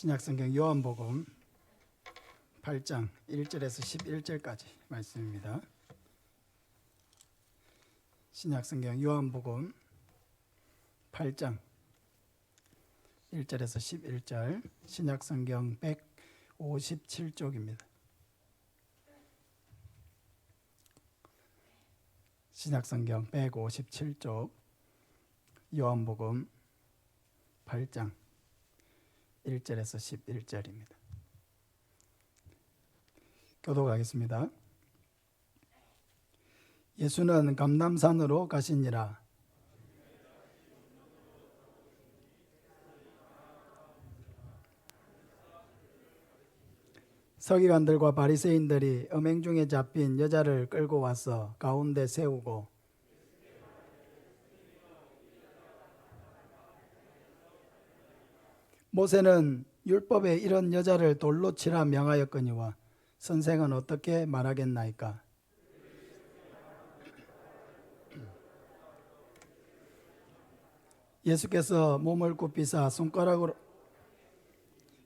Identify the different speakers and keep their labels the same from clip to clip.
Speaker 1: 신약성경 요한복음 8장 1절에서 11절까지 말씀입니다. 신약성경 요한복음 8장 1절에서 11절, 신약성경 157쪽입니다. 신약성경 157쪽, 요한복음 8장 1절에서 11절입니다. 교독하겠습니다. 예수는 감람산으로 가시니라. 서기관들과 바리새인들이 음행 중에 잡힌 여자를 끌고 와서 가운데 세우고 모세는 율법에 이런 여자를 돌로 치라 명하였거니와 선생은 어떻게 말하겠나이까? 예수께서 몸을 굽히사 손가락으로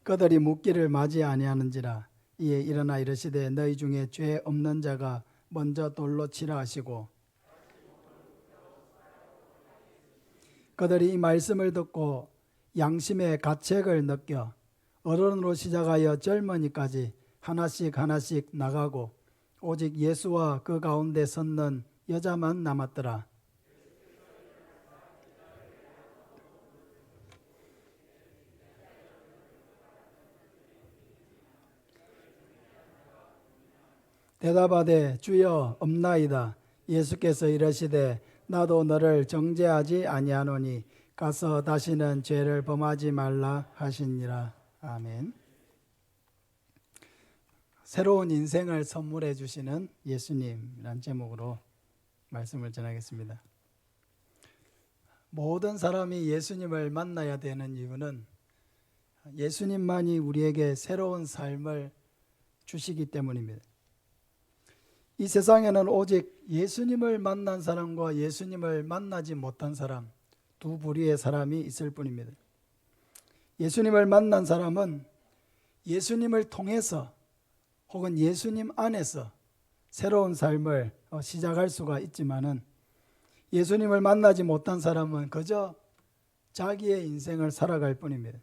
Speaker 1: 그들이 묻기를 맞이 아니하는지라. 이에 일어나 이르시되 너희 중에 죄 없는 자가 먼저 돌로 치라 하시고 그들이 이 말씀을 듣고 양심의 가책을 느껴 어른으로 시작하여 젊은이까지 하나씩 하나씩 나가고 오직 예수와 그 가운데 섰는 여자만 남았더라. 대답하되 주여 없나이다. 예수께서 이르시되 나도 너를 정죄하지 아니하노니 가서 다시는 죄를 범하지 말라 하시니라. 아멘. 새로운 인생을 선물해 주시는 예수님이란 제목으로 말씀을 전하겠습니다. 모든 사람이 예수님을 만나야 되는 이유는 예수님만이 우리에게 새로운 삶을 주시기 때문입니다. 이 세상에는 오직 예수님을 만난 사람과 예수님을 만나지 못한 사람, 두 부류의 사람이 있을 뿐입니다. 예수님을 만난 사람은 예수님을 통해서 혹은 예수님 안에서 새로운 삶을 시작할 수가 있지만은 예수님을 만나지 못한 사람은 그저 자기의 인생을 살아갈 뿐입니다.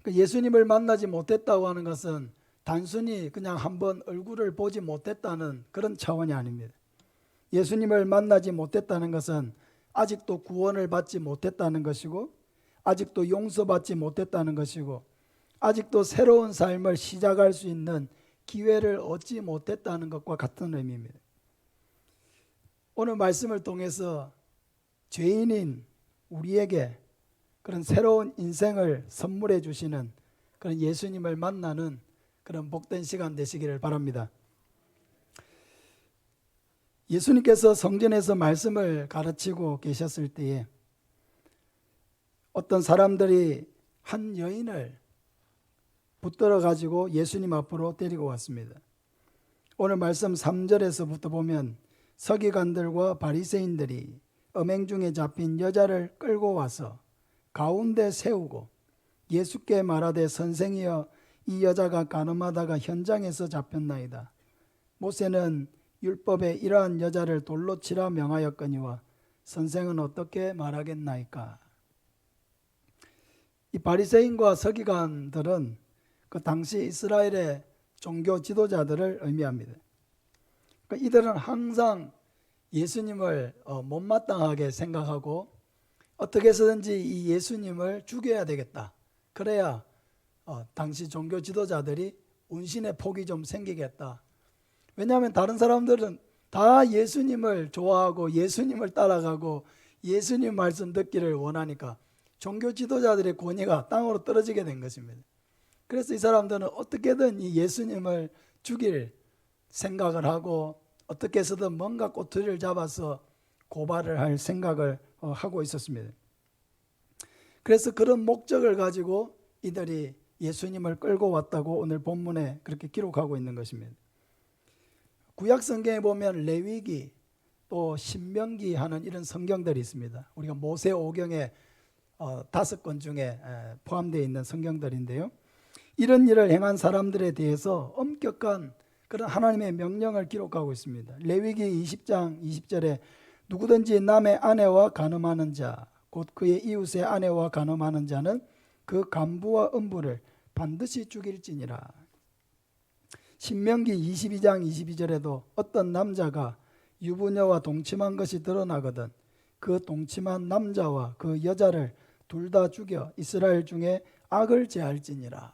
Speaker 1: 예수님을 만나지 못했다고 하는 것은 단순히 그냥 한번 얼굴을 보지 못했다는 그런 차원이 아닙니다. 예수님을 만나지 못했다는 것은 아직도 구원을 받지 못했다는 것이고 아직도 용서받지 못했다는 것이고 아직도 새로운 삶을 시작할 수 있는 기회를 얻지 못했다는 것과 같은 의미입니다. 오늘 말씀을 통해서 죄인인 우리에게 그런 새로운 인생을 선물해 주시는 그런 예수님을 만나는 그런 복된 시간 되시기를 바랍니다. 예수님께서 성전에서 말씀을 가르치고 계셨을 때에 어떤 사람들이 한 여인을 붙들어 가지고 예수님 앞으로 데리고 왔습니다. 오늘 말씀 3절에서부터 보면 서기관들과 바리새인들이 음행 중에 잡힌 여자를 끌고 와서 가운데 세우고 예수께 말하되 선생이여 이 여자가 간음하다가 현장에서 잡혔나이다. 모세는 율법에 이러한 여자를 돌로 치라 명하였거니와 선생은 어떻게 말하겠나이까? 이 바리새인과 서기관들은 그 당시 이스라엘의 종교 지도자들을 의미합니다. 이들은 항상 예수님을 못마땅하게 생각하고 어떻게 해서든지 이 예수님을 죽여야 되겠다. 그래야 당시 종교 지도자들이 운신의 폭이 좀 생기겠다. 왜냐하면 다른 사람들은 다 예수님을 좋아하고 예수님을 따라가고 예수님 말씀 듣기를 원하니까 종교 지도자들의 권위가 땅으로 떨어지게 된 것입니다. 그래서 이 사람들은 어떻게든 이 예수님을 죽일 생각을 하고 어떻게 해서든 뭔가 꼬투리를 잡아서 고발을 할 생각을 하고 있었습니다. 그래서 그런 목적을 가지고 이들이 예수님을 끌고 왔다고 오늘 본문에 그렇게 기록하고 있는 것입니다. 구약 성경에 보면 레위기 또 신명기 하는 이런 성경들이 있습니다. 우리가 모세오경에 5권 중에 포함되어 있는 성경들인데요. 이런 일을 행한 사람들에 대해서 엄격한 그런 하나님의 명령을 기록하고 있습니다. 레위기 20장 20절에 누구든지 남의 아내와 간음하는 자, 곧 그의 이웃의 아내와 간음하는 자는 그 간부와 음부를 반드시 죽일지니라. 신명기 22장 22절에도 어떤 남자가 유부녀와 동침한 것이 드러나거든 그 동침한 남자와 그 여자를 둘 다 죽여 이스라엘 중에 악을 제할지니라.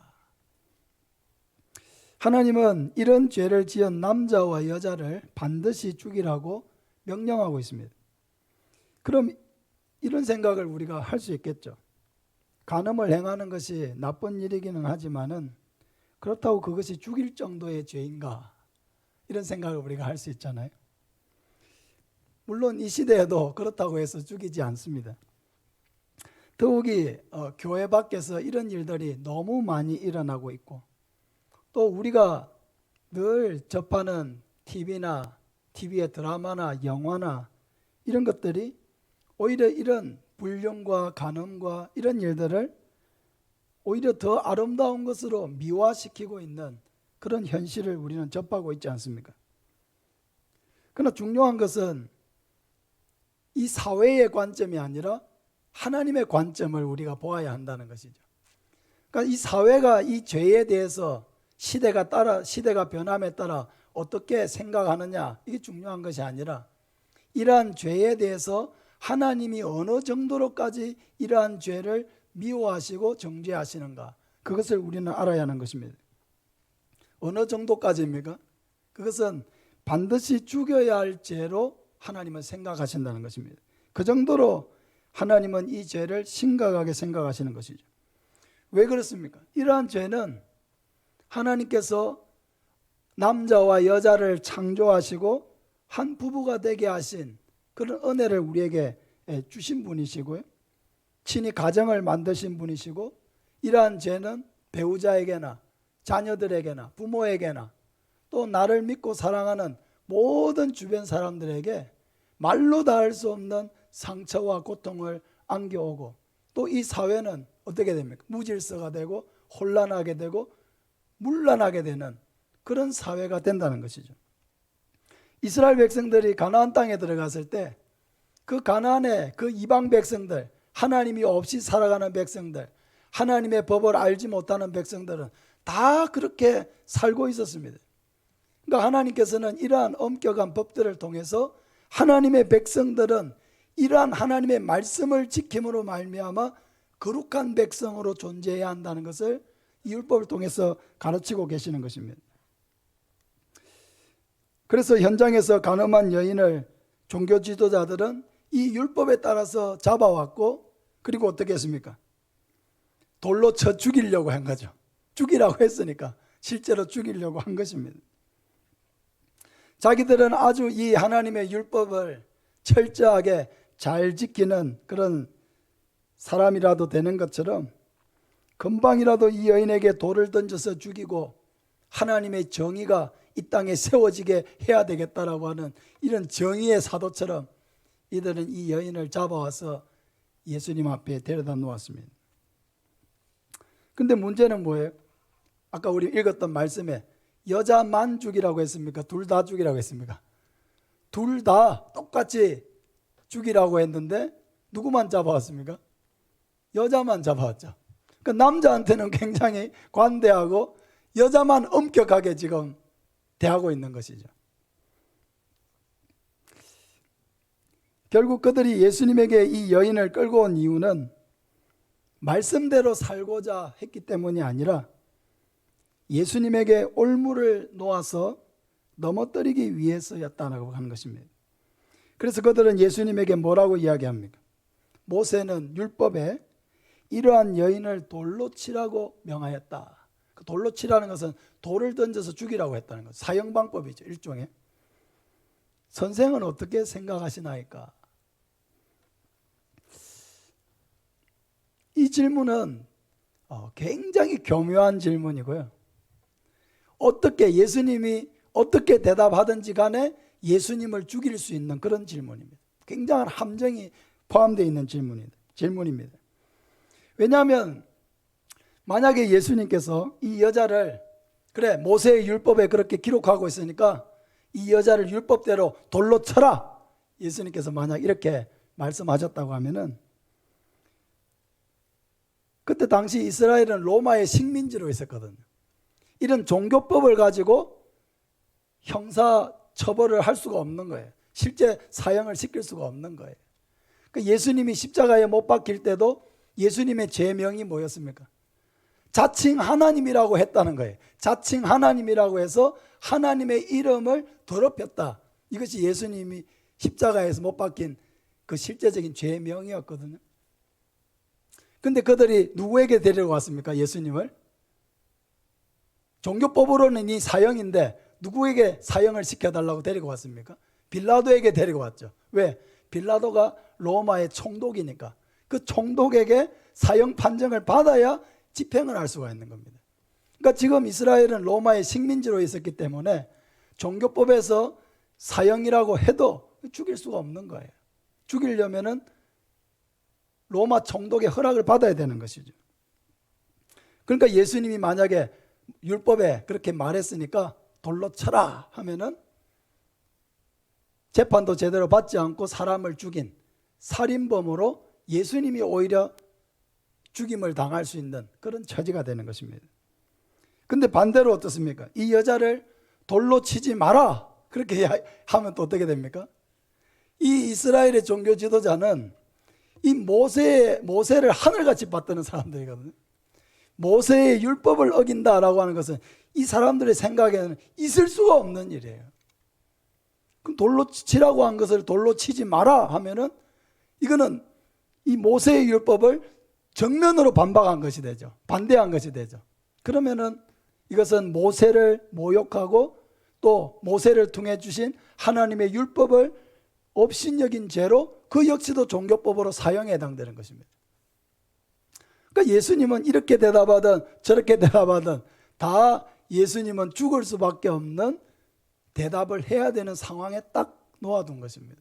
Speaker 1: 하나님은 이런 죄를 지은 남자와 여자를 반드시 죽이라고 명령하고 있습니다. 그럼 이런 생각을 우리가 할 수 있겠죠. 간음을 행하는 것이 나쁜 일이기는 하지만은 그렇다고 그것이 죽일 정도의 죄인가? 이런 생각을 우리가 할 수 있잖아요. 물론 이 시대에도 그렇다고 해서 죽이지 않습니다. 더욱이 교회 밖에서 이런 일들이 너무 많이 일어나고 있고 또 우리가 늘 접하는 TV의 드라마나 영화나 이런 것들이 오히려 이런 불륜과 간음과 이런 일들을 오히려 더 아름다운 것으로 미화시키고 있는 그런 현실을 우리는 접하고 있지 않습니까? 그러나 중요한 것은 이 사회의 관점이 아니라 하나님의 관점을 우리가 보아야 한다는 것이죠. 그러니까 이 사회가 이 죄에 대해서 시대가 변함에 따라 어떻게 생각하느냐 이게 중요한 것이 아니라 이러한 죄에 대해서 하나님이 어느 정도로까지 이러한 죄를 미워하시고 정죄하시는가 그것을 우리는 알아야 하는 것입니다. 어느 정도까지입니까? 그것은 반드시 죽여야 할 죄로 하나님은 생각하신다는 것입니다. 그 정도로 하나님은 이 죄를 심각하게 생각하시는 것이죠. 왜 그렇습니까? 이러한 죄는 하나님께서 남자와 여자를 창조하시고 한 부부가 되게 하신 그런 은혜를 우리에게 주신 분이시고요. 친히 가정을 만드신 분이시고 이러한 죄는 배우자에게나 자녀들에게나 부모에게나 또 나를 믿고 사랑하는 모든 주변 사람들에게 말로 닿을 수 없는 상처와 고통을 안겨오고 또 이 사회는 어떻게 됩니까? 무질서가 되고 혼란하게 되고 문란하게 되는 그런 사회가 된다는 것이죠. 이스라엘 백성들이 가나안 땅에 들어갔을 때 그 가나안의 그 이방 백성들, 하나님이 없이 살아가는 백성들, 하나님의 법을 알지 못하는 백성들은 다 그렇게 살고 있었습니다. 그러니까 하나님께서는 이러한 엄격한 법들을 통해서 하나님의 백성들은 이러한 하나님의 말씀을 지킴으로 말미암아 거룩한 백성으로 존재해야 한다는 것을 이 율법을 통해서 가르치고 계시는 것입니다. 그래서 현장에서 간음한 여인을 종교 지도자들은 이 율법에 따라서 잡아왔고 그리고 어떻게 했습니까? 돌로 쳐 죽이려고 한 거죠. 죽이라고 했으니까 실제로 죽이려고 한 것입니다. 자기들은 아주 이 하나님의 율법을 철저하게 잘 지키는 그런 사람이라도 되는 것처럼 금방이라도 이 여인에게 돌을 던져서 죽이고 하나님의 정의가 이 땅에 세워지게 해야 되겠다라고 하는 이런 정의의 사도처럼 이들은 이 여인을 잡아와서 예수님 앞에 데려다 놓았습니다. 근데 문제는 뭐예요? 아까 우리 읽었던 말씀에 여자만 죽이라고 했습니까? 둘 다 죽이라고 했습니까? 둘 다 똑같이 죽이라고 했는데 누구만 잡아왔습니까? 여자만 잡아왔죠. 그러니까 남자한테는 굉장히 관대하고 여자만 엄격하게 지금 대하고 있는 것이죠. 결국 그들이 예수님에게 이 여인을 끌고 온 이유는 말씀대로 살고자 했기 때문이 아니라 예수님에게 올무를 놓아서 넘어뜨리기 위해서였다고 하는 것입니다. 그래서 그들은 예수님에게 뭐라고 이야기합니까? 모세는 율법에 이러한 여인을 돌로 치라고 명하였다. 그 돌로 치라는 것은 돌을 던져서 죽이라고 했다는 것. 사형방법이죠, 일종의. 선생은 어떻게 생각하시나이까? 이 질문은 굉장히 교묘한 질문이고요. 예수님이 어떻게 대답하든지 간에 예수님을 죽일 수 있는 그런 질문입니다. 굉장한 함정이 포함되어 있는 질문입니다. 왜냐하면 만약에 예수님께서 이 여자를 그래 모세의 율법에 그렇게 기록하고 있으니까 이 여자를 율법대로 돌로 쳐라, 예수님께서 만약 이렇게 말씀하셨다고 하면은 그때 당시 이스라엘은 로마의 식민지로 있었거든요. 이런 종교법을 가지고 형사 처벌을 할 수가 없는 거예요. 실제 사형을 시킬 수가 없는 거예요. 예수님이 십자가에 못 박힐 때도 예수님의 죄명이 뭐였습니까? 자칭 하나님이라고 했다는 거예요. 자칭 하나님이라고 해서 하나님의 이름을 더럽혔다. 이것이 예수님이 십자가에서 못 박힌 그 실제적인 죄명이었거든요. 근데 그들이 누구에게 데리고 왔습니까? 예수님을? 종교법으로는 이 사형인데 누구에게 사형을 시켜달라고 데리고 왔습니까? 빌라도에게 데리고 왔죠. 왜? 빌라도가 로마의 총독이니까 그 총독에게 사형 판정을 받아야 집행을 할 수가 있는 겁니다. 그러니까 지금 이스라엘은 로마의 식민지로 있었기 때문에 종교법에서 사형이라고 해도 죽일 수가 없는 거예요. 죽이려면은 로마 총독의 허락을 받아야 되는 것이죠. 그러니까 예수님이 만약에 율법에 그렇게 말했으니까 돌로 쳐라 하면은 재판도 제대로 받지 않고 사람을 죽인 살인범으로 예수님이 오히려 죽임을 당할 수 있는 그런 처지가 되는 것입니다. 근데 반대로 어떻습니까? 이 여자를 돌로 치지 마라 그렇게 하면 또 어떻게 됩니까? 이 이스라엘의 종교 지도자는 이 모세를 하늘같이 받드는 사람들이거든요. 모세의 율법을 어긴다라고 하는 것은 이 사람들의 생각에는 있을 수가 없는 일이에요. 그럼 돌로 치라고 한 것을 돌로 치지 마라 하면은 이거는 이 모세의 율법을 정면으로 반박한 것이 되죠. 반대한 것이 되죠. 그러면은 이것은 모세를 모욕하고 또 모세를 통해 주신 하나님의 율법을 업신여긴 죄로 그 역시도 종교법으로 사형에 해당되는 것입니다. 그러니까 예수님은 이렇게 대답하든 저렇게 대답하든 다 예수님은 죽을 수밖에 없는 대답을 해야 되는 상황에 딱 놓아둔 것입니다.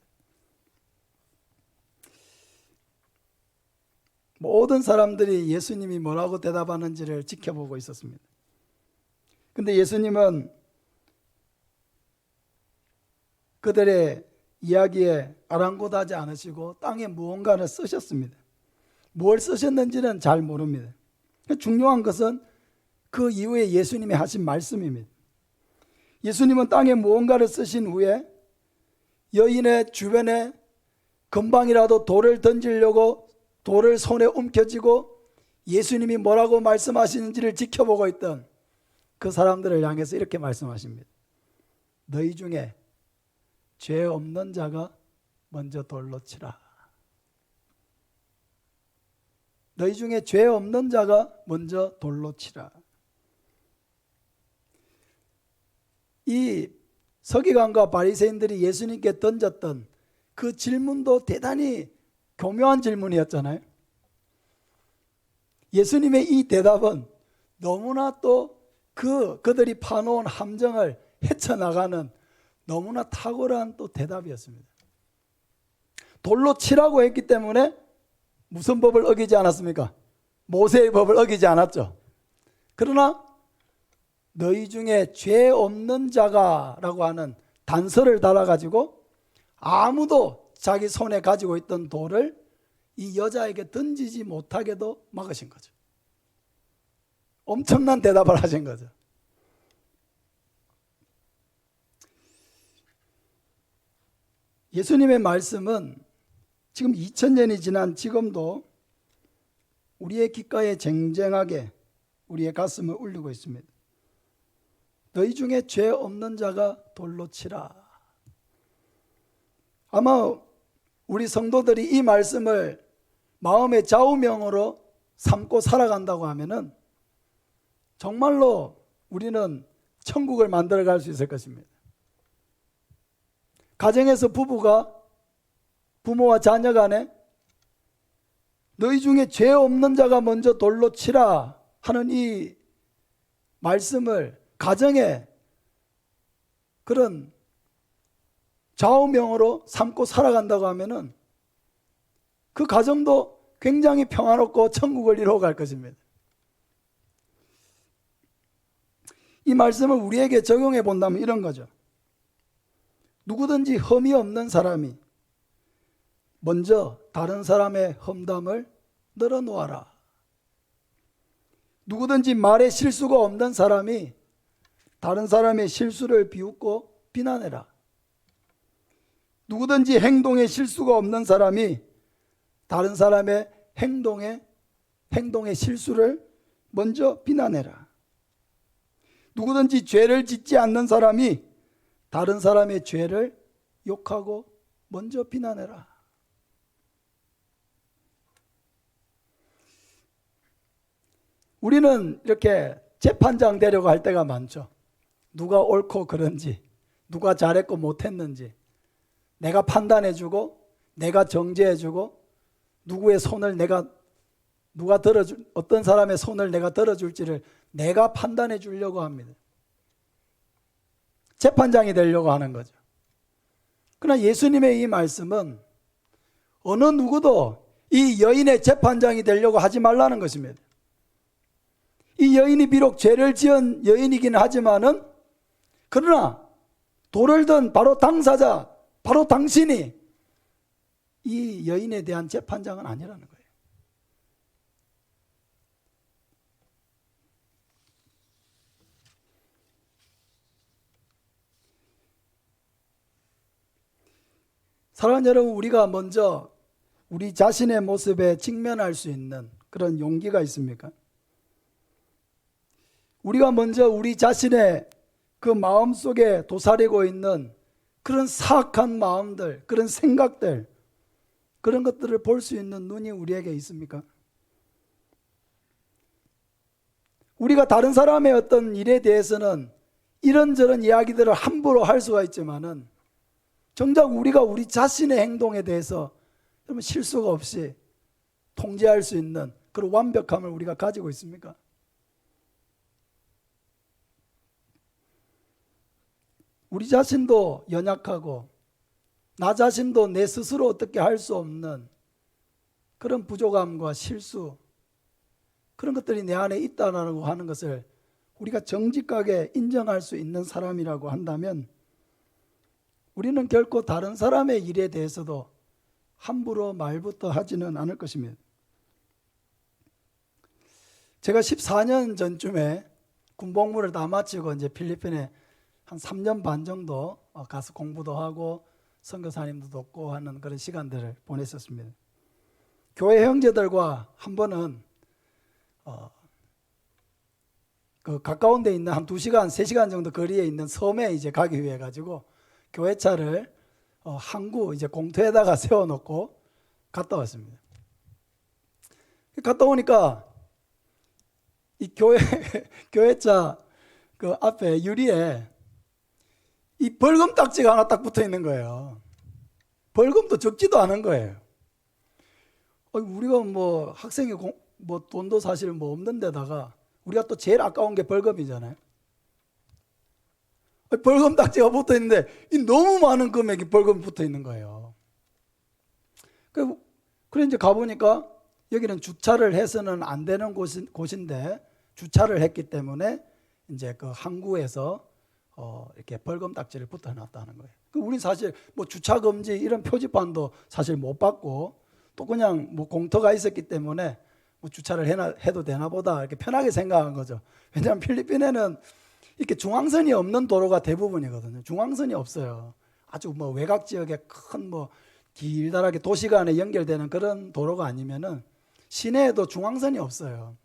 Speaker 1: 모든 사람들이 예수님이 뭐라고 대답하는지를 지켜보고 있었습니다. 근데 예수님은 그들의 이야기에 아랑곳하지 않으시고 땅에 무언가를 쓰셨습니다. 뭘 쓰셨는지는 잘 모릅니다. 중요한 것은 그 이후에 예수님이 하신 말씀입니다. 예수님은 땅에 무언가를 쓰신 후에 여인의 주변에 금방이라도 돌을 던지려고 돌을 손에 움켜쥐고 예수님이 뭐라고 말씀하시는지를 지켜보고 있던 그 사람들을 향해서 이렇게 말씀하십니다. 너희 중에 죄 없는 자가 먼저 돌로 치라. 너희 중에 죄 없는 자가 먼저 돌로 치라. 이 서기관과 바리새인들이 예수님께 던졌던 그 질문도 대단히 교묘한 질문이었잖아요. 예수님의 이 대답은 너무나 또 그들이 파놓은 함정을 헤쳐나가는 너무나 탁월한 또 대답이었습니다. 돌로 치라고 했기 때문에 무슨 법을 어기지 않았습니까? 모세의 법을 어기지 않았죠. 그러나 너희 중에 죄 없는 자가 라고 하는 단서를 달아가지고 아무도 자기 손에 가지고 있던 돌을 이 여자에게 던지지 못하게도 막으신 거죠. 엄청난 대답을 하신 거죠. 예수님의 말씀은 지금 2000년이 지난 지금도 우리의 귓가에 쟁쟁하게 우리의 가슴을 울리고 있습니다. 너희 중에 죄 없는 자가 돌로 치라. 아마 우리 성도들이 이 말씀을 마음의 좌우명으로 삼고 살아간다고 하면은 정말로 우리는 천국을 만들어갈 수 있을 것입니다. 가정에서 부모와 자녀 간에 너희 중에 죄 없는 자가 먼저 돌로 치라 하는 이 말씀을 가정에 그런 좌우명으로 삼고 살아간다고 하면은 그 가정도 굉장히 평화롭고 천국을 이루어 갈 것입니다. 이 말씀을 우리에게 적용해 본다면 이런 거죠. 누구든지 흠이 없는 사람이 먼저 다른 사람의 험담을 늘어놓아라. 누구든지 말에 실수가 없는 사람이 다른 사람의 실수를 비웃고 비난해라. 누구든지 행동에 실수가 없는 사람이 다른 사람의 행동의 실수를 먼저 비난해라. 누구든지 죄를 짓지 않는 사람이 다른 사람의 죄를 욕하고 먼저 비난해라. 우리는 이렇게 재판장 되려고 할 때가 많죠. 누가 옳고 그른지, 누가 잘했고 못했는지 내가 판단해주고 내가 정죄해주고 누구의 손을 어떤 사람의 손을 내가 들어줄지를 내가 판단해 주려고 합니다. 재판장이 되려고 하는 거죠. 그러나 예수님의 이 말씀은 어느 누구도 이 여인의 재판장이 되려고 하지 말라는 것입니다. 이 여인이 비록 죄를 지은 여인이긴 하지만은 그러나 돌을 든 바로 당사자, 바로 당신이 이 여인에 대한 재판장은 아니라는 거예요. 사랑하는 여러분, 우리가 먼저 우리 자신의 모습에 직면할 수 있는 그런 용기가 있습니까? 우리가 먼저 우리 자신의 그 마음 속에 도사리고 있는 그런 사악한 마음들, 그런 생각들, 그런 것들을 볼 수 있는 눈이 우리에게 있습니까? 우리가 다른 사람의 어떤 일에 대해서는 이런저런 이야기들을 함부로 할 수가 있지만은 정작 우리가 우리 자신의 행동에 대해서 실수가 없이 통제할 수 있는 그런 완벽함을 우리가 가지고 있습니까? 우리 자신도 연약하고 나 자신도 내 스스로 어떻게 할 수 없는 그런 부족함과 실수, 그런 것들이 내 안에 있다라고 하는 것을 우리가 정직하게 인정할 수 있는 사람이라고 한다면 우리는 결코 다른 사람의 일에 대해서도 함부로 말부터 하지는 않을 것입니다. 제가 14년 전쯤에 군복무를 다 마치고 이제 필리핀에 한 3년 반 정도 가서 공부도 하고 선교사님도 돕고 하는 그런 시간들을 보냈었습니다. 교회 형제들과 한 번은 그 가까운 데 있는 한 2시간, 3시간 정도 거리에 있는 섬에 이제 가기 위해 가지고 교회차를 항구 이제 공터에다가 세워놓고 갔다 왔습니다. 갔다 오니까 이 교회차 그 앞에 유리에 이 벌금 딱지가 하나 딱 붙어 있는 거예요. 벌금도 적지도 않은 거예요. 우리가 뭐 학생이 뭐 돈도 사실 뭐 없는 데다가 우리가 또 제일 아까운 게 벌금이잖아요. 벌금 딱지가 붙어 있는데 이 너무 많은 금액이 벌금 붙어 있는 거예요. 그래 이제 가보니까 여기는 주차를 해서는 안 되는 곳인데 주차를 했기 때문에 이제 그 항구에서 이렇게 벌금 딱지를 붙여 놨다는 거예요. 우린 사실 뭐 주차 금지 이런 표지판도 사실 못 받고 또 그냥 뭐 공터가 있었기 때문에 뭐 주차를 해도 되나 보다 이렇게 편하게 생각한 거죠. 왜냐하면 필리핀에는 이렇게 중앙선이 없는 도로가 대부분이거든요. 중앙선이 없어요. 아주 뭐 외곽 지역에 큰 뭐 길다랗게 도시가 안에 연결되는 그런 도로가 아니면은 시내에도 중앙선이 없어요.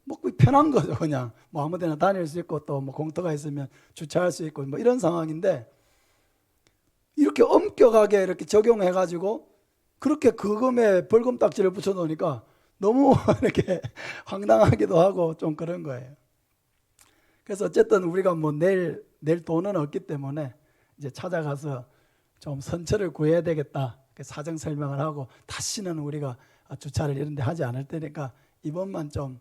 Speaker 1: 뭐 편한 거죠. 그냥 뭐 아무데나 다닐 수 있고 또 뭐 공터가 있으면 주차할 수 있고 뭐 이런 상황인데 이렇게 엄격하게 이렇게 적용해 가지고 그렇게 그금에 벌금 딱지를 붙여 놓으니까 너무 이렇게 황당하기도 하고 좀 그런 거예요. 그래서 어쨌든 우리가 뭐 낼 돈은 없기 때문에 이제 찾아가서 좀 선처를 구해야 되겠다. 사정 설명을 하고 다시는 우리가 주차를 이런 데 하지 않을 테니까 이번만 좀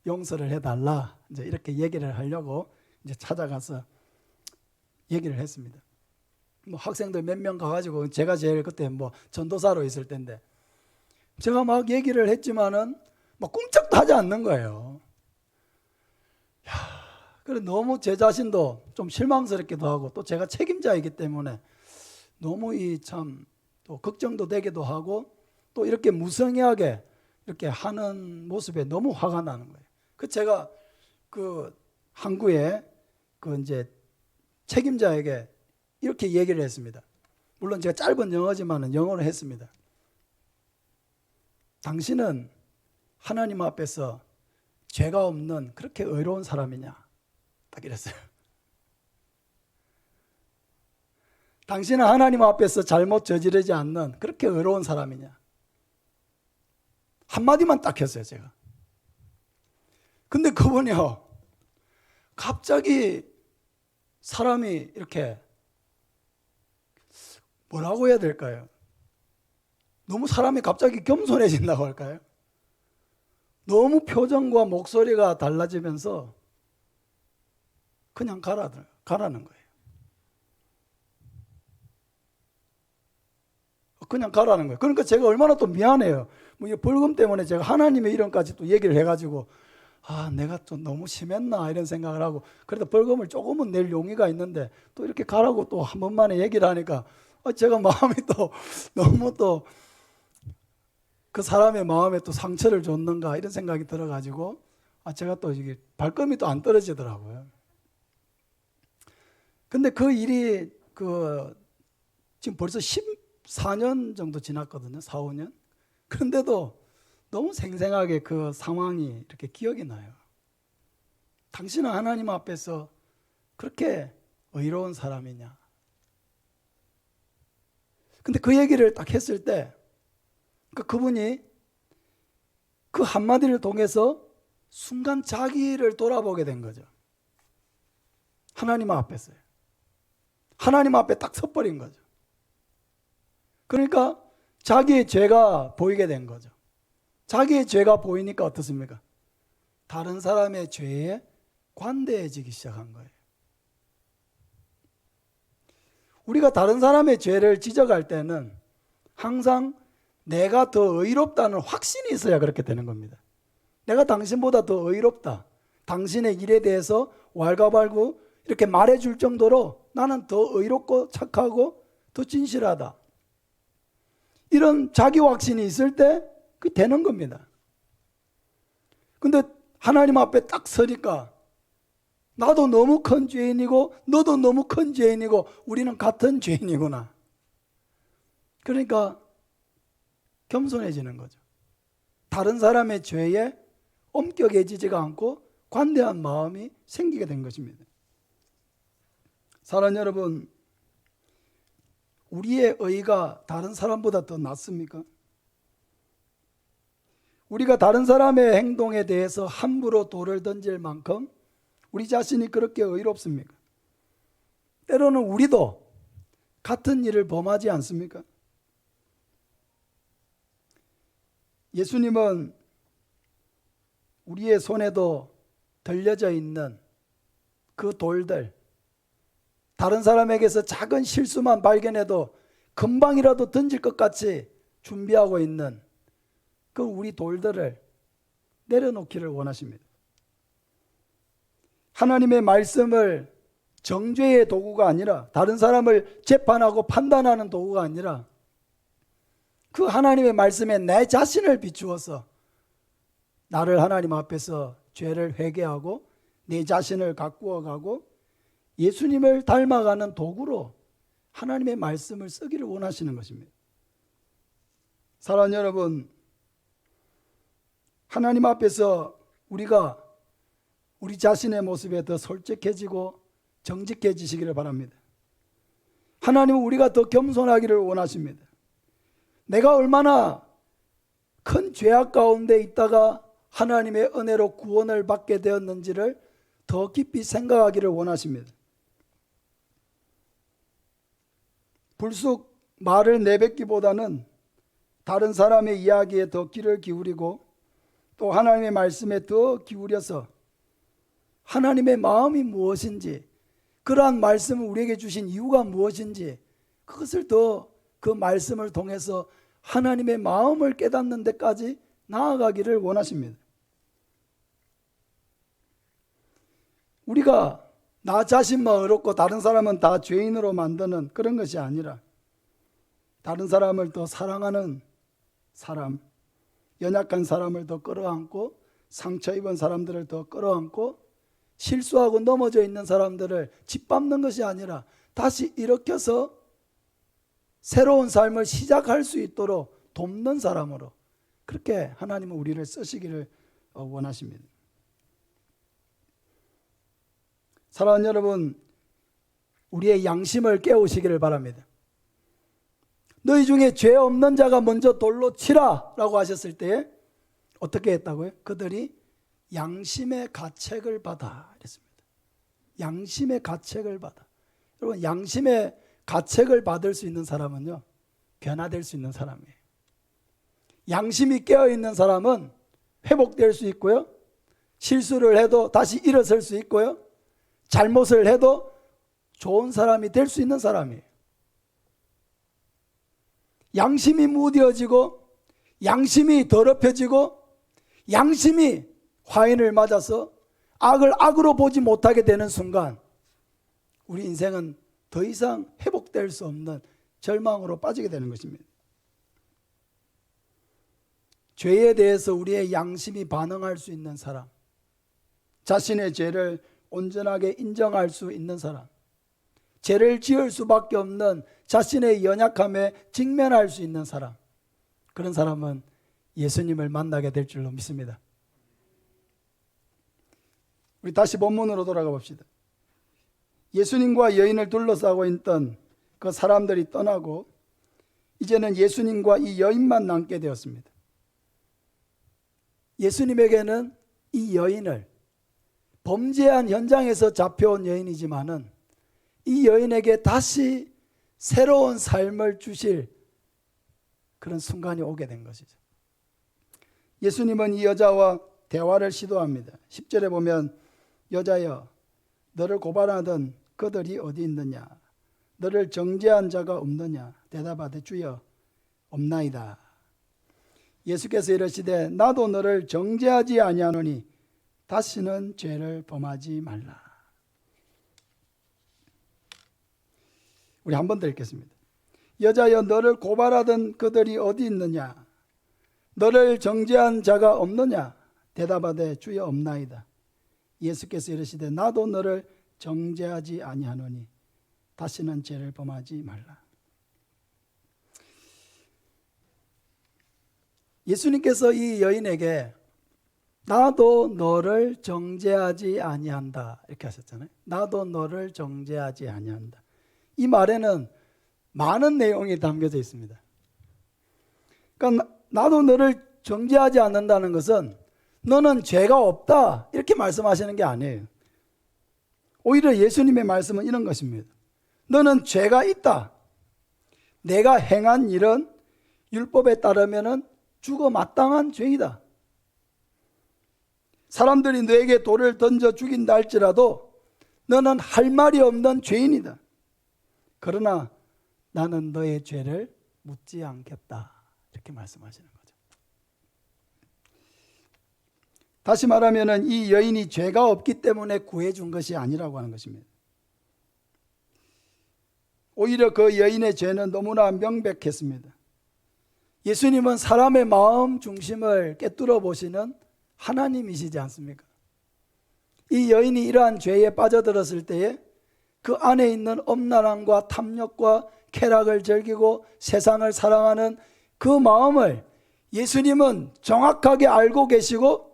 Speaker 1: 용서를 해달라. 이제 이렇게 얘기를 하려고 이제 찾아가서 얘기를 했습니다. 뭐 학생들 몇 명 가가지고 제가 제일 그때 뭐 전도사로 있을 때인데 제가 막 얘기를 했지만은 막 꼼짝도 하지 않는 거예요. 그래 너무 제 자신도 좀 실망스럽기도 하고 또 제가 책임자이기 때문에 너무 이 참 또 걱정도 되기도 하고 또 이렇게 무성의하게 이렇게 하는 모습에 너무 화가 나는 거예요. 그 제가 그 항구에 그 이제 책임자에게 이렇게 얘기를 했습니다. 물론 제가 짧은 영어지만은 영어로 했습니다. 당신은 하나님 앞에서 죄가 없는 그렇게 의로운 사람이냐? 딱 이랬어요. 당신은 하나님 앞에서 잘못 저지르지 않는 그렇게 의로운 사람이냐? 한마디만 딱 했어요, 제가. 근데 그분이요, 갑자기 사람이 이렇게 뭐라고 해야 될까요? 너무 사람이 갑자기 겸손해진다고 할까요? 너무 표정과 목소리가 달라지면서 그냥 가라는 거예요. 그냥 가라는 거예요. 그러니까 제가 얼마나 또 미안해요. 뭐 벌금 때문에 제가 하나님의 이름까지 또 얘기를 해가지고 내가 좀 너무 심했나 이런 생각을 하고 그래도 벌금을 조금은 낼 용의가 있는데 또 이렇게 가라고 또 한 번만에 얘기를 하니까 제가 마음이 또 너무 또 그 사람의 마음에 또 상처를 줬는가 이런 생각이 들어가지고 제가 또 이게 발걸음이 또 안 떨어지더라고요. 근데 그 일이 지금 벌써 14년 정도 지났거든요. 4, 5년. 그런데도 너무 생생하게 그 상황이 이렇게 기억이 나요. 당신은 하나님 앞에서 그렇게 의로운 사람이냐? 근데 그 얘기를 딱 했을 때 그분이 그 한마디를 통해서 순간 자기를 돌아보게 된 거죠. 하나님 앞에서요. 하나님 앞에 딱 섰버린 거죠. 그러니까 자기의 죄가 보이게 된 거죠. 자기의 죄가 보이니까 어떻습니까? 다른 사람의 죄에 관대해지기 시작한 거예요. 우리가 다른 사람의 죄를 지적할 때는 항상 내가 더 의롭다는 확신이 있어야 그렇게 되는 겁니다. 내가 당신보다 더 의롭다. 당신의 일에 대해서 왈가왈부 이렇게 말해줄 정도로 나는 더 의롭고 착하고 더 진실하다. 이런 자기 확신이 있을 때 그게 되는 겁니다. 근데 하나님 앞에 딱 서니까 나도 너무 큰 죄인이고 너도 너무 큰 죄인이고 우리는 같은 죄인이구나. 그러니까 겸손해지는 거죠. 다른 사람의 죄에 엄격해지지가 않고 관대한 마음이 생기게 된 것입니다. 사랑하는 여러분, 우리의 의가 다른 사람보다 더 낫습니까? 우리가 다른 사람의 행동에 대해서 함부로 돌을 던질 만큼 우리 자신이 그렇게 의롭습니까? 때로는 우리도 같은 일을 범하지 않습니까? 예수님은 우리의 손에도 들려져 있는 그 돌들, 다른 사람에게서 작은 실수만 발견해도 금방이라도 던질 것 같이 준비하고 있는 그 우리 돌들을 내려놓기를 원하십니다. 하나님의 말씀을 정죄의 도구가 아니라, 다른 사람을 재판하고 판단하는 도구가 아니라 그 하나님의 말씀에 내 자신을 비추어서 나를 하나님 앞에서 죄를 회개하고 내 자신을 가꾸어 가고 예수님을 닮아가는 도구로 하나님의 말씀을 쓰기를 원하시는 것입니다. 사랑하는 여러분, 하나님 앞에서 우리가 우리 자신의 모습에 더 솔직해지고 정직해지시기를 바랍니다. 하나님은 우리가 더 겸손하기를 원하십니다. 내가 얼마나 큰 죄악 가운데 있다가 하나님의 은혜로 구원을 받게 되었는지를 더 깊이 생각하기를 원하십니다. 불쑥 말을 내뱉기보다는 다른 사람의 이야기에 더 귀를 기울이고 또 하나님의 말씀에 더 기울여서 하나님의 마음이 무엇인지, 그러한 말씀을 우리에게 주신 이유가 무엇인지 그것을 더 그 말씀을 통해서 하나님의 마음을 깨닫는 데까지 나아가기를 원하십니다. 우리가 나 자신만 의롭고 다른 사람은 다 죄인으로 만드는 그런 것이 아니라 다른 사람을 더 사랑하는 사람, 연약한 사람을 더 끌어안고 상처 입은 사람들을 더 끌어안고 실수하고 넘어져 있는 사람들을 짓밟는 것이 아니라 다시 일으켜서 새로운 삶을 시작할 수 있도록 돕는 사람으로 그렇게 하나님은 우리를 쓰시기를 원하십니다. 사랑하는 여러분, 우리의 양심을 깨우시기를 바랍니다. 너희 중에 죄 없는 자가 먼저 돌로 치라 라고 하셨을 때 어떻게 했다고요? 그들이 양심의 가책을 받아 이랬습니다. 양심의 가책을 받아. 여러분, 양심의 가책을 받을 수 있는 사람은요, 변화될 수 있는 사람이에요. 양심이 깨어있는 사람은 회복될 수 있고요, 실수를 해도 다시 일어설 수 있고요, 잘못을 해도 좋은 사람이 될 수 있는 사람이에요. 양심이 무뎌지고 양심이 더럽혀지고 양심이 화인을 맞아서 악을 악으로 보지 못하게 되는 순간 우리 인생은 더 이상 회복될 수 없는 절망으로 빠지게 되는 것입니다. 죄에 대해서 우리의 양심이 반응할 수 있는 사람, 자신의 죄를 온전하게 인정할 수 있는 사람, 죄를 지을 수밖에 없는 자신의 연약함에 직면할 수 있는 사람, 그런 사람은 예수님을 만나게 될 줄로 믿습니다. 우리 다시 본문으로 돌아가 봅시다. 예수님과 여인을 둘러싸고 있던 그 사람들이 떠나고 이제는 예수님과 이 여인만 남게 되었습니다. 예수님에게는 이 여인을 범죄한 현장에서 잡혀온 여인이지만은 이 여인에게 다시 새로운 삶을 주실 그런 순간이 오게 된 것이죠. 예수님은 이 여자와 대화를 시도합니다. 10절에 보면 여자여 너를 고발하던 그들이 어디 있느냐? 너를 정죄한 자가 없느냐? 대답하되 주여 없나이다. 예수께서 이르시되 나도 너를 정죄하지 아니하노니 다시는 죄를 범하지 말라. 우리 한 번 더 읽겠습니다. 여자여 너를 고발하던 그들이 어디 있느냐? 너를 정죄한 자가 없느냐? 대답하되 주여 없나이다. 예수께서 이르시되 나도 너를 정죄하지 아니하노니 다시는 죄를 범하지 말라. 예수님께서 이 여인에게 나도 너를 정죄하지 아니한다 이렇게 하셨잖아요. 나도 너를 정죄하지 아니한다. 이 말에는 많은 내용이 담겨져 있습니다. 그러니까 나도 너를 정죄하지 않는다는 것은 너는 죄가 없다 이렇게 말씀하시는 게 아니에요. 오히려 예수님의 말씀은 이런 것입니다. 너는 죄가 있다. 내가 행한 일은 율법에 따르면 죽어 마땅한 죄이다. 사람들이 너에게 돌을 던져 죽인다 할지라도 너는 할 말이 없는 죄인이다. 그러나 나는 너의 죄를 묻지 않겠다. 이렇게 말씀하시는 거죠. 다시 말하면 이 여인이 죄가 없기 때문에 구해준 것이 아니라고 하는 것입니다. 오히려 그 여인의 죄는 너무나 명백했습니다. 예수님은 사람의 마음 중심을 꿰뚫어 보시는 하나님이시지 않습니까? 이 여인이 이러한 죄에 빠져들었을 때에 그 안에 있는 엄란함과 탐욕과 쾌락을 즐기고 세상을 사랑하는 그 마음을 예수님은 정확하게 알고 계시고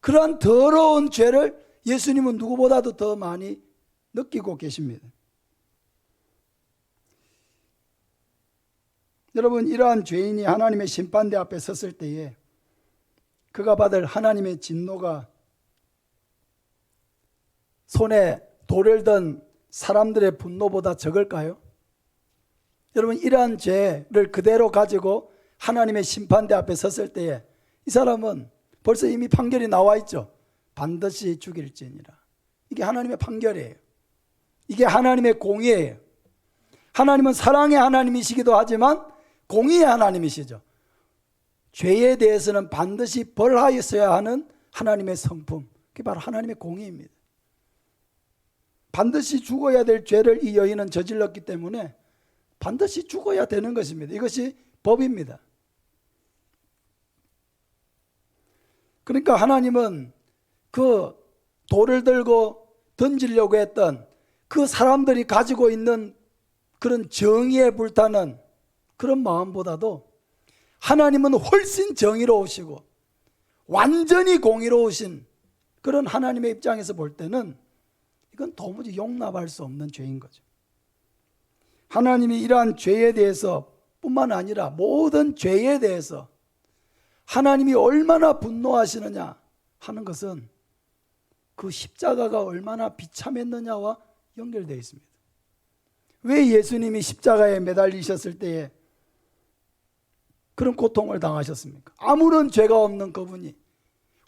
Speaker 1: 그러한 더러운 죄를 예수님은 누구보다도 더 많이 느끼고 계십니다. 여러분, 이러한 죄인이 하나님의 심판대 앞에 섰을 때에 그가 받을 하나님의 진노가 손에 돌을 든 사람들의 분노보다 적을까요? 여러분, 이러한 죄를 그대로 가지고 하나님의 심판대 앞에 섰을 때에 이 사람은 벌써 이미 판결이 나와 있죠. 반드시 죽일지니라. 이게 하나님의 판결이에요. 이게 하나님의 공의예요. 하나님은 사랑의 하나님이시기도 하지만 공의의 하나님이시죠. 죄에 대해서는 반드시 벌하였어야 하는 하나님의 성품, 그게 바로 하나님의 공의입니다. 반드시 죽어야 될 죄를 이 여인은 저질렀기 때문에 반드시 죽어야 되는 것입니다. 이것이 법입니다. 그러니까 하나님은 그 돌을 들고 던지려고 했던 그 사람들이 가지고 있는 그런 정의에 불타는 그런 마음보다도 하나님은 훨씬 정의로우시고 완전히 공의로우신 그런 하나님의 입장에서 볼 때는 이건 도무지 용납할 수 없는 죄인 거죠. 하나님이 이러한 죄에 대해서 뿐만 아니라 모든 죄에 대해서 하나님이 얼마나 분노하시느냐 하는 것은 그 십자가가 얼마나 비참했느냐와 연결되어 있습니다. 왜 예수님이 십자가에 매달리셨을 때에 그런 고통을 당하셨습니까? 아무런 죄가 없는 그분이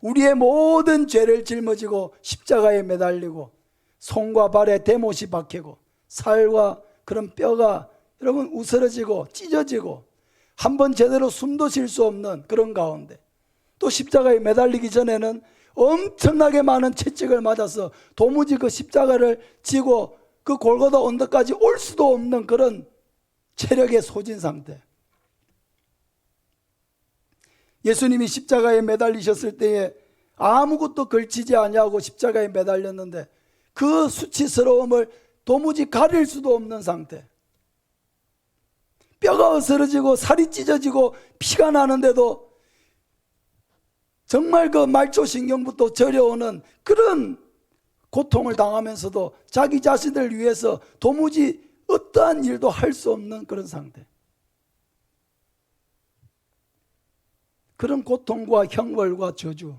Speaker 1: 우리의 모든 죄를 짊어지고 십자가에 매달리고 손과 발에 대못이 박히고 살과 그런 뼈가 여러분 우스러지고 찢어지고 한번 제대로 숨도 쉴 수 없는 그런 가운데 또 십자가에 매달리기 전에는 엄청나게 많은 채찍을 맞아서 도무지 그 십자가를 지고 그 골고다 언덕까지 올 수도 없는 그런 체력의 소진 상태. 예수님이 십자가에 매달리셨을 때에 아무것도 걸치지 아니하고 십자가에 매달렸는데 그 수치스러움을 도무지 가릴 수도 없는 상태. 뼈가 으스러지고 살이 찢어지고 피가 나는데도 정말 그 말초신경부터 저려오는 그런 고통을 당하면서도 자기 자신을 위해서 도무지 어떠한 일도 할 수 없는 그런 상태. 그런 고통과 형벌과 저주.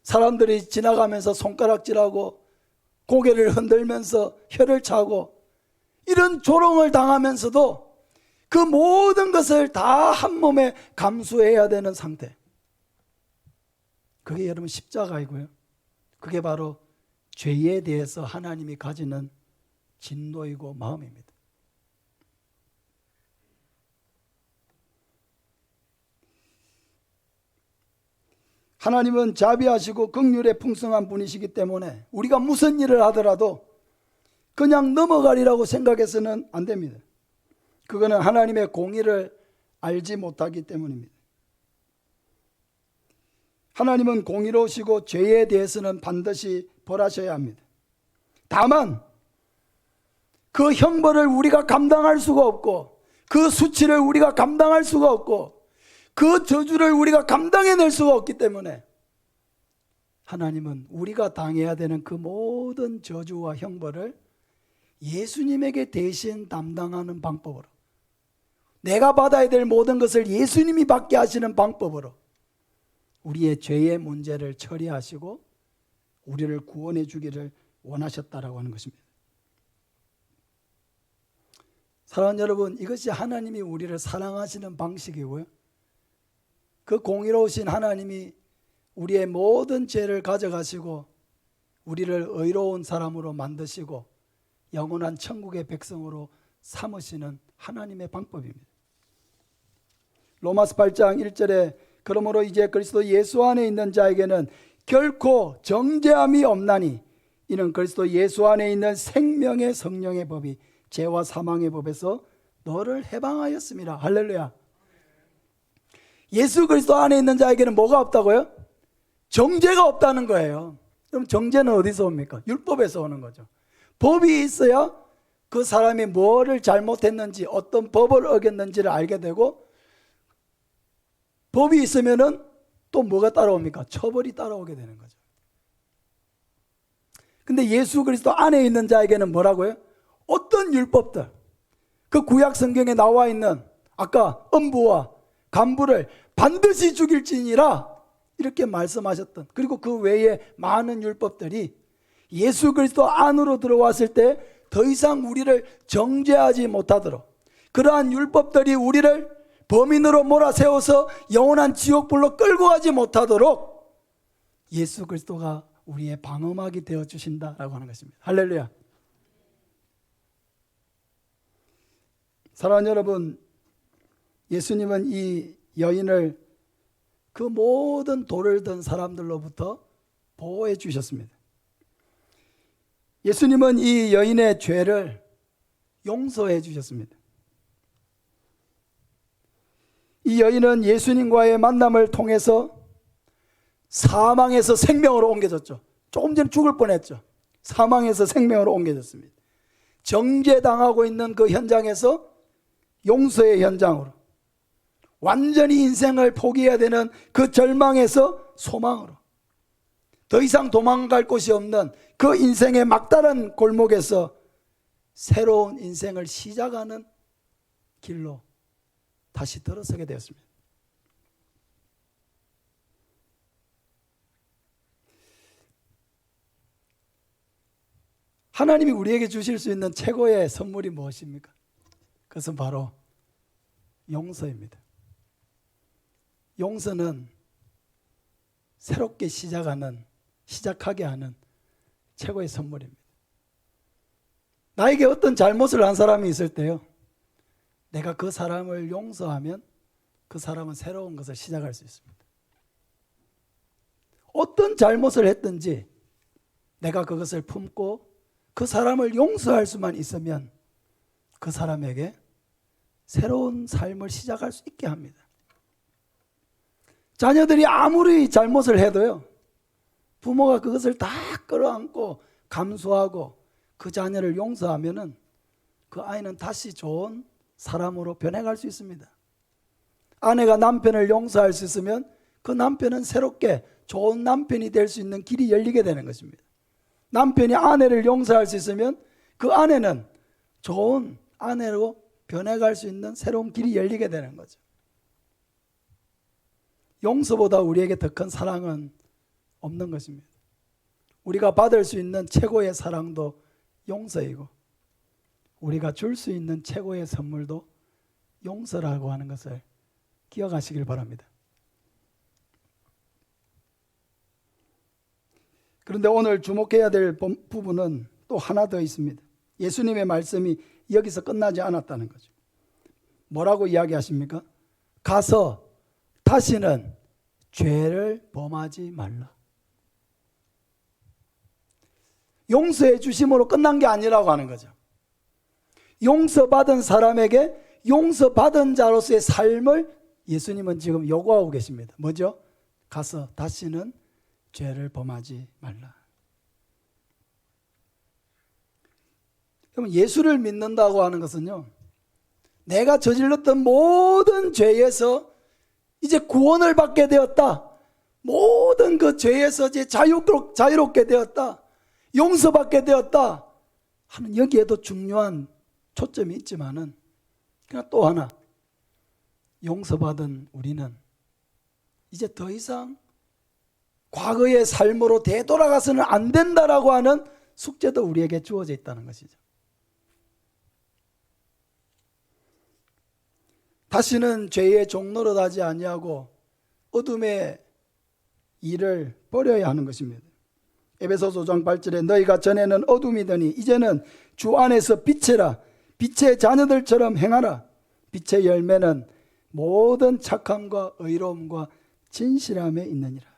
Speaker 1: 사람들이 지나가면서 손가락질하고 고개를 흔들면서 혀를 차고 이런 조롱을 당하면서도 그 모든 것을 다 한 몸에 감수해야 되는 상태. 그게 여러분 십자가이고요. 그게 바로 죄에 대해서 하나님이 가지는 진노이고 마음입니다. 하나님은 자비하시고 긍휼에 풍성한 분이시기 때문에 우리가 무슨 일을 하더라도 그냥 넘어가리라고 생각해서는 안 됩니다. 그거는 하나님의 공의를 알지 못하기 때문입니다. 하나님은 공의로우시고 죄에 대해서는 반드시 벌하셔야 합니다. 다만 그 형벌을 우리가 감당할 수가 없고 그 수치를 우리가 감당할 수가 없고 그 저주를 우리가 감당해낼 수가 없기 때문에 하나님은 우리가 당해야 되는 그 모든 저주와 형벌을 예수님에게 대신 담당하는 방법으로, 내가 받아야 될 모든 것을 예수님이 받게 하시는 방법으로 우리의 죄의 문제를 처리하시고 우리를 구원해 주기를 원하셨다라고 하는 것입니다. 사랑하는 여러분, 이것이 하나님이 우리를 사랑하시는 방식이고요, 그 공의로우신 하나님이 우리의 모든 죄를 가져가시고 우리를 의로운 사람으로 만드시고 영원한 천국의 백성으로 삼으시는 하나님의 방법입니다. 로마서 8장 1절에 그러므로 이제 그리스도 예수 안에 있는 자에게는 결코 정죄함이 없나니 이는 그리스도 예수 안에 있는 생명의 성령의 법이 죄와 사망의 법에서 너를 해방하였습니다. 할렐루야. 예수 그리스도 안에 있는 자에게는 뭐가 없다고요? 정죄가 없다는 거예요. 그럼 정죄는 어디서 옵니까? 율법에서 오는 거죠. 법이 있어야 그 사람이 뭐를 잘못했는지 어떤 법을 어겼는지를 알게 되고, 법이 있으면은 또 뭐가 따라옵니까? 처벌이 따라오게 되는 거죠. 근데 예수 그리스도 안에 있는 자에게는 뭐라고요? 어떤 율법들, 그 구약 성경에 나와 있는 아까 음부와 간부를 반드시 죽일지니라 이렇게 말씀하셨던, 그리고 그 외에 많은 율법들이 예수 그리스도 안으로 들어왔을 때 더 이상 우리를 정죄하지 못하도록, 그러한 율법들이 우리를 범인으로 몰아세워서 영원한 지옥불로 끌고 가지 못하도록 예수 그리스도가 우리의 방어막이 되어 주신다라고 하는 것입니다. 할렐루야. 사랑하는 여러분, 예수님은 이 여인을 그 모든 돌을 든 사람들로부터 보호해 주셨습니다. 예수님은 이 여인의 죄를 용서해 주셨습니다. 이 여인은 예수님과의 만남을 통해서 사망에서 생명으로 옮겨졌죠. 조금 전에 죽을 뻔했죠. 사망에서 생명으로 옮겨졌습니다. 정죄당하고 있는 그 현장에서 용서의 현장으로, 완전히 인생을 포기해야 되는 그 절망에서 소망으로, 더 이상 도망갈 곳이 없는 그 인생의 막다른 골목에서 새로운 인생을 시작하는 길로 다시 들어서게 되었습니다. 하나님이 우리에게 주실 수 있는 최고의 선물이 무엇입니까? 그것은 바로 용서입니다. 용서는 새롭게 시작하게 하는 최고의 선물입니다. 나에게 어떤 잘못을 한 사람이 있을 때요, 내가 그 사람을 용서하면 그 사람은 새로운 것을 시작할 수 있습니다. 어떤 잘못을 했든지 내가 그것을 품고 그 사람을 용서할 수만 있으면 그 사람에게 새로운 삶을 시작할 수 있게 합니다. 자녀들이 아무리 잘못을 해도요, 부모가 그것을 다 끌어안고 감수하고 그 자녀를 용서하면은 그 아이는 다시 좋은 사람으로 변해갈 수 있습니다. 아내가 남편을 용서할 수 있으면 그 남편은 새롭게 좋은 남편이 될 수 있는 길이 열리게 되는 것입니다. 남편이 아내를 용서할 수 있으면 그 아내는 좋은 아내로 변해갈 수 있는 새로운 길이 열리게 되는 거죠. 용서보다 우리에게 더 큰 사랑은 없는 것입니다. 우리가 받을 수 있는 최고의 사랑도 용서이고, 우리가 줄 수 있는 최고의 선물도 용서라고 하는 것을 기억하시길 바랍니다. 그런데 오늘 주목해야 될 부분은 또 하나 더 있습니다. 예수님의 말씀이 여기서 끝나지 않았다는 거죠. 뭐라고 이야기하십니까? 가서 다시는 죄를 범하지 말라. 용서해 주심으로 끝난 게 아니라고 하는 거죠. 용서받은 사람에게 용서받은 자로서의 삶을 예수님은 지금 요구하고 계십니다. 뭐죠? 가서 다시는 죄를 범하지 말라. 그럼 예수를 믿는다고 하는 것은요, 내가 저질렀던 모든 죄에서 이제 구원을 받게 되었다, 모든 그 죄에서 이제 자유롭게 되었다, 용서받게 되었다 하는, 여기에도 중요한 초점이 있지만은, 그러나 또 하나, 용서받은 우리는 이제 더 이상 과거의 삶으로 되돌아가서는 안 된다라고 하는 숙제도 우리에게 주어져 있다는 것이죠. 다시는 죄의 종노릇 하지 아니하고 어둠의 일을 버려야 하는 것입니다. 에베소서 5장 8절에 너희가 전에는 어둠이더니 이제는 주 안에서 빛이라, 빛의 자녀들처럼 행하라. 빛의 열매는 모든 착함과 의로움과 진실함에 있느니라.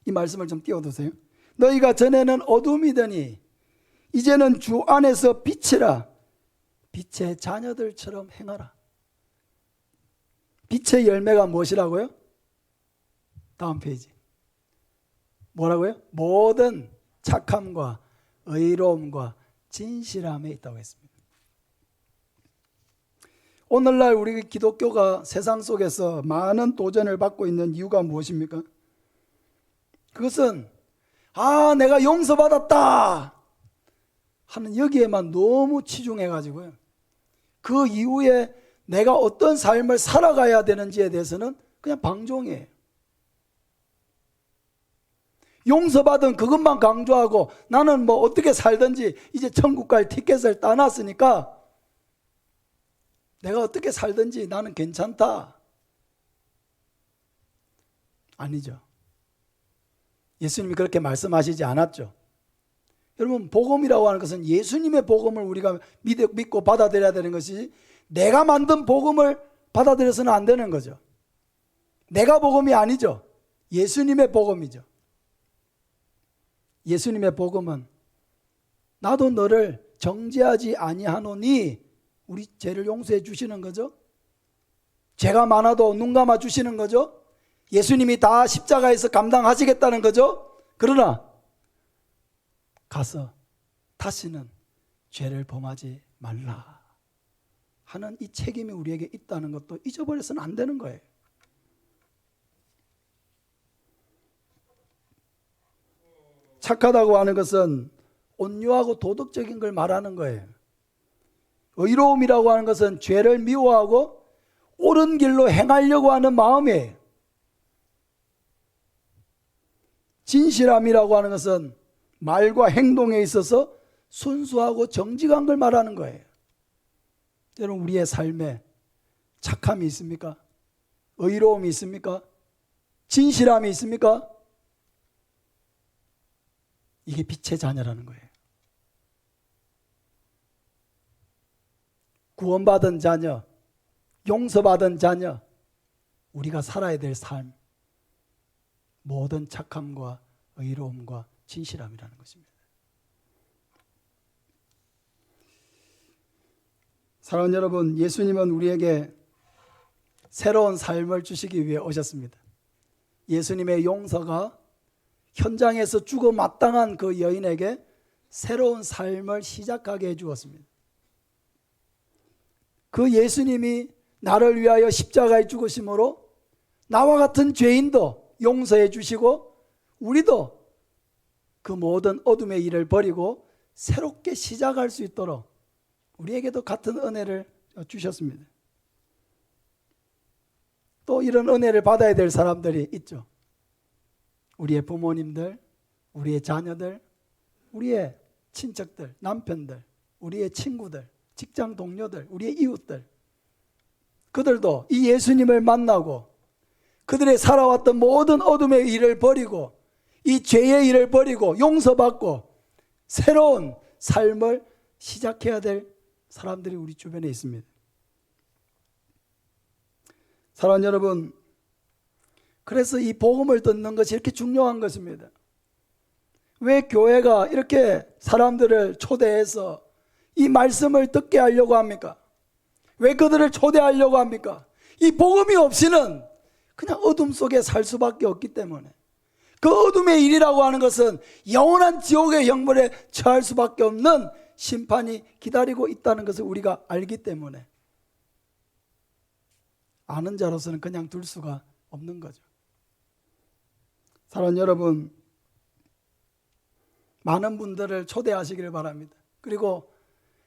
Speaker 1: 이 말씀을 좀 띄워두세요. 너희가 전에는 어둠이더니 이제는 주 안에서 빛이라, 빛의 자녀들처럼 행하라. 빛의 열매가 무엇이라고요? 다음 페이지. 뭐라고요? 모든 착함과 의로움과 진실함에 있다고 했습니다. 오늘날 우리 기독교가 세상 속에서 많은 도전을 받고 있는 이유가 무엇입니까? 그것은 내가 용서받았다 하는 여기에만 너무 치중해가지고요, 그 이후에 내가 어떤 삶을 살아가야 되는지에 대해서는 그냥 방종이에요. 용서받은 그것만 강조하고 나는 뭐 어떻게 살든지 이제 천국 갈 티켓을 따놨으니까 내가 어떻게 살든지 나는 괜찮다. 아니죠. 예수님이 그렇게 말씀하시지 않았죠. 여러분, 복음이라고 하는 것은 예수님의 복음을 우리가 믿고 받아들여야 되는 것이, 내가 만든 복음을 받아들여서는 안 되는 거죠. 내가 복음이 아니죠. 예수님의 복음이죠. 예수님의 복음은 나도 너를 정죄하지 아니하노니 우리 죄를 용서해 주시는 거죠. 죄가 많아도 눈 감아 주시는 거죠. 예수님이 다 십자가에서 감당하시겠다는 거죠. 그러나 가서 다시는 죄를 범하지 말라 하는 이 책임이 우리에게 있다는 것도 잊어버려서는 안 되는 거예요. 착하다고 하는 것은 온유하고 도덕적인 걸 말하는 거예요. 의로움이라고 하는 것은 죄를 미워하고 옳은 길로 행하려고 하는 마음이에요. 진실함이라고 하는 것은 말과 행동에 있어서 순수하고 정직한 걸 말하는 거예요. 여러분, 우리의 삶에 착함이 있습니까? 의로움이 있습니까? 진실함이 있습니까? 이게 빛의 자녀라는 거예요. 구원받은 자녀, 용서받은 자녀, 우리가 살아야 될 삶, 모든 착함과 의로움과 진실함이라는 것입니다. 사랑하는 여러분, 예수님은 우리에게 새로운 삶을 주시기 위해 오셨습니다. 예수님의 용서가 현장에서 죽어 마땅한 그 여인에게 새로운 삶을 시작하게 해주었습니다. 그 예수님이 나를 위하여 십자가에 죽으심으로 나와 같은 죄인도 용서해 주시고, 우리도 그 모든 어둠의 일을 버리고 새롭게 시작할 수 있도록 우리에게도 같은 은혜를 주셨습니다. 또 이런 은혜를 받아야 될 사람들이 있죠. 우리의 부모님들, 우리의 자녀들, 우리의 친척들, 남편들, 우리의 친구들, 직장 동료들, 우리의 이웃들, 그들도 이 예수님을 만나고 그들의 살아왔던 모든 어둠의 일을 버리고 이 죄의 일을 버리고 용서받고 새로운 삶을 시작해야 될 사람들이 우리 주변에 있습니다. 사랑하는 여러분, 그래서 이 복음을 듣는 것이 이렇게 중요한 것입니다. 왜 교회가 이렇게 사람들을 초대해서 이 말씀을 듣게 하려고 합니까? 왜 그들을 초대하려고 합니까? 이 복음이 없이는 그냥 어둠 속에 살 수밖에 없기 때문에, 그 어둠의 일이라고 하는 것은 영원한 지옥의 형벌에 처할 수밖에 없는 심판이 기다리고 있다는 것을 우리가 알기 때문에 아는 자로서는 그냥 둘 수가 없는 거죠. 사랑하는 여러분, 많은 분들을 초대하시기를 바랍니다. 그리고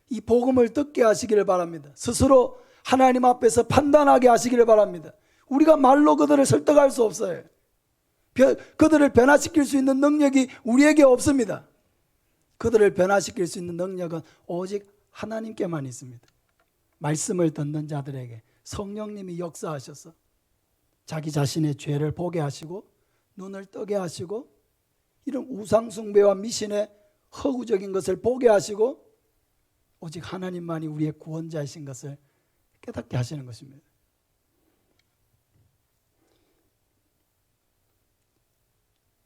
Speaker 1: 이 복음을 듣게 하시기를 바랍니다. 스스로 하나님 앞에서 판단하게 하시기를 바랍니다. 우리가 말로 그들을 설득할 수 없어요. 그들을 변화시킬 수 있는 능력이 우리에게 없습니다. 그들을 변화시킬 수 있는 능력은 오직 하나님께만 있습니다. 말씀을 듣는 자들에게 성령님이 역사하셔서 자기 자신의 죄를 보게 하시고 눈을 뜨게 하시고 이런 우상숭배와 미신의 허구적인 것을 보게 하시고 오직 하나님만이 우리의 구원자이신 것을 깨닫게 하시는 것입니다.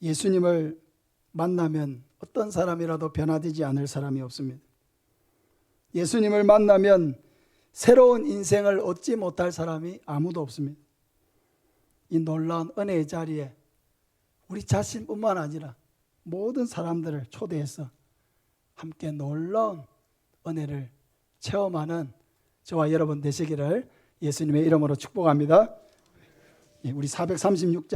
Speaker 1: 예수님을 만나면 어떤 사람이라도 변화되지 않을 사람이 없습니다. 예수님을 만나면 새로운 인생을 얻지 못할 사람이 아무도 없습니다. 이 놀라운 은혜의 자리에 우리 자신뿐만 아니라 모든 사람들을 초대해서 함께 놀라운 은혜를 체험하는 저와 여러분 되시기를 예수님의 이름으로 축복합니다. 우리 436장